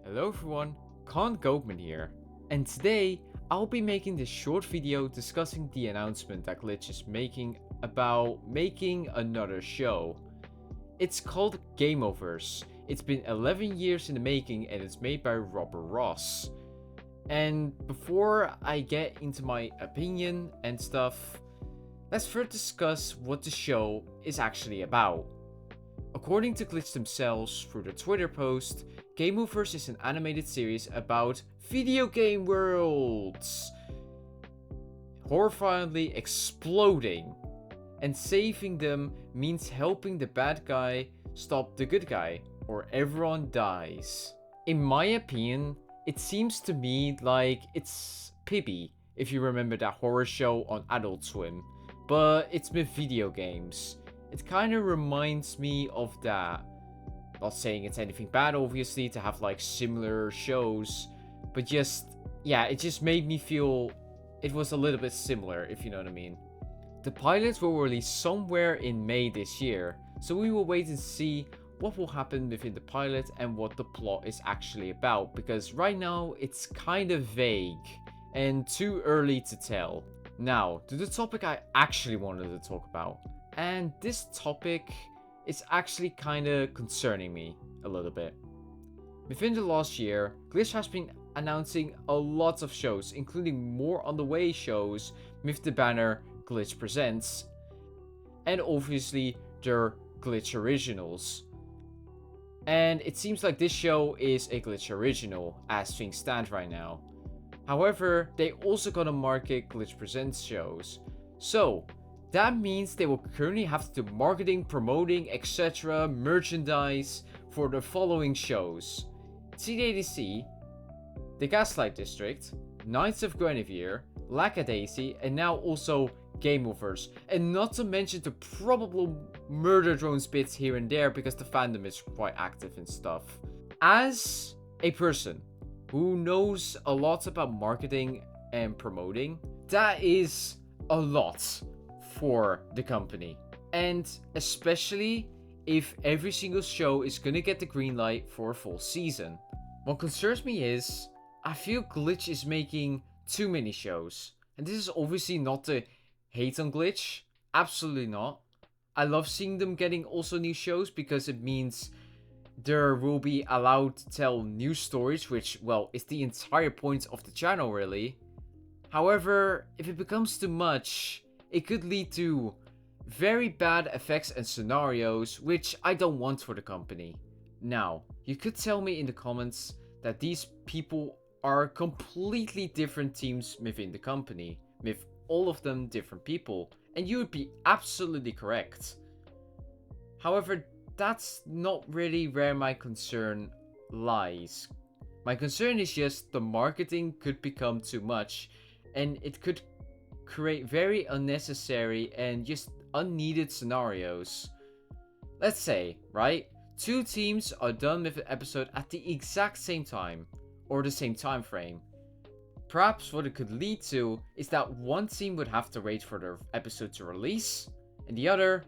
Hello everyone, Khan Goatman here, and today I'll be making this short video discussing the announcement that Glitch is making about making another show. It's called Gameovers. It's been 11 years in the making and it's made by Robert Ross. And before I get into my opinion and stuff, let's first discuss what the show is actually about. According to Glitch themselves through their Twitter post, Gameovers is an animated series about video game worlds horrifyingly exploding, and saving them means helping the bad guy stop the good guy, or everyone dies. In my opinion, it seems to me like it's Pibby, if you remember that horror show on Adult Swim, but it's with video games. It kind of reminds me of that. Not saying it's anything bad, obviously, to have like similar shows, but it just made me feel it was a little bit similar, if you know what I mean. The pilot will release somewhere in May this year, so we will wait and see what will happen within the pilot and what the plot is actually about, because right now it's kind of vague and too early to tell. Now, to the topic I actually wanted to talk about, and this topic is actually kinda concerning me a little bit. Within the last year, Glitch has been announcing a lot of shows, including more on the way shows with the banner Glitch Presents, and obviously their Glitch Originals. And it seems like this show is a Glitch Original as things stand right now. However, they also gonna market Glitch Presents shows. So, that means they will currently have to do marketing, promoting, etc., merchandise for the following shows: tadc, The Gaslight District, Knights of Guinevere, Lackadaisy, and now also Gameovers. And not to mention the probable murder drones bits here and there, because the fandom is quite active and stuff. As a person who knows a lot about marketing and promoting, that is a lot for the company, and especially if every single show is gonna get the green light for a full season. What concerns me is I feel Glitch is making too many shows, and this is obviously not to hate on Glitch, absolutely not. I love seeing them getting also new shows because it means there will be allowed to tell new stories, which, well, is the entire point of the channel really. However, if it becomes too much, it could lead to very bad effects and scenarios, which I don't want for the company. Now, you could tell me in the comments that these people are completely different teams within the company, with all of them different people, and you would be absolutely correct. However, that's not really where my concern lies. My concern is just the marketing could become too much, and it could create very unnecessary and just unneeded scenarios. Let's say, right, two teams are done with an episode at the exact same time, or the same time frame. Perhaps what it could lead to is that one team would have to wait for their episode to release, and the other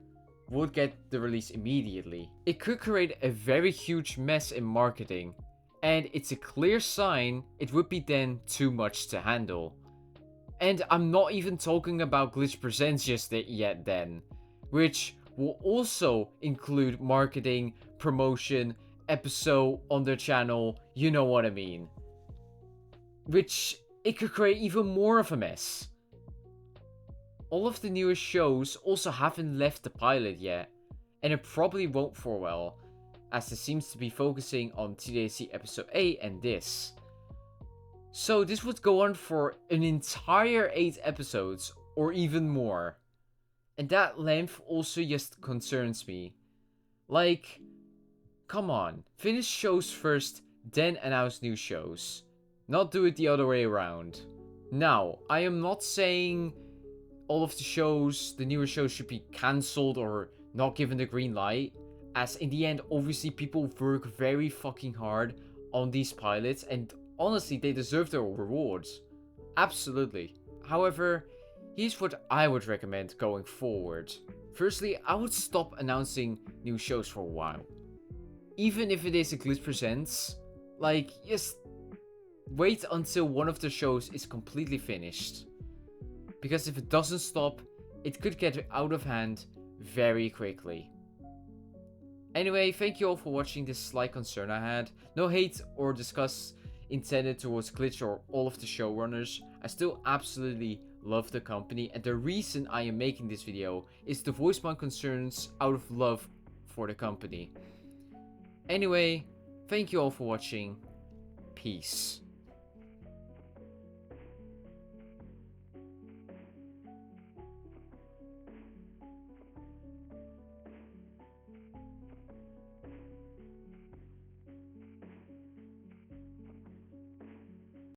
would get the release immediately. It could create a very huge mess in marketing, and it's a clear sign it would be then too much to handle. And I'm not even talking about Glitch Presents just yet then, which will also include marketing, promotion, episode on their channel, you know what I mean. Which, it could create even more of a mess. All of the newest shows also haven't left the pilot yet, and it probably won't for a while, as it seems to be focusing on tadc episode 8 and this. So this would go on for an entire 8 episodes, or even more. And that length also just concerns me. Like, come on, finish shows first, then announce new shows. Not do it the other way around. Now, I am not saying all of the shows, the newer shows, should be cancelled or not given the green light, as in the end, obviously people work very fucking hard on these pilots, and honestly, they deserve their rewards. Absolutely. However, here's what I would recommend going forward. Firstly, I would stop announcing new shows for a while. Even if it is a Glitch Presents, Like, just wait until one of the shows is completely finished. Because if it doesn't stop, it could get out of hand very quickly. Anyway, thank you all for watching this slight concern I had. No hate or disgust intended towards Glitch or all of the showrunners. I still absolutely love the company, and the reason I am making this video is to voice my concerns out of love for the company. Anyway, thank you all for watching. Peace.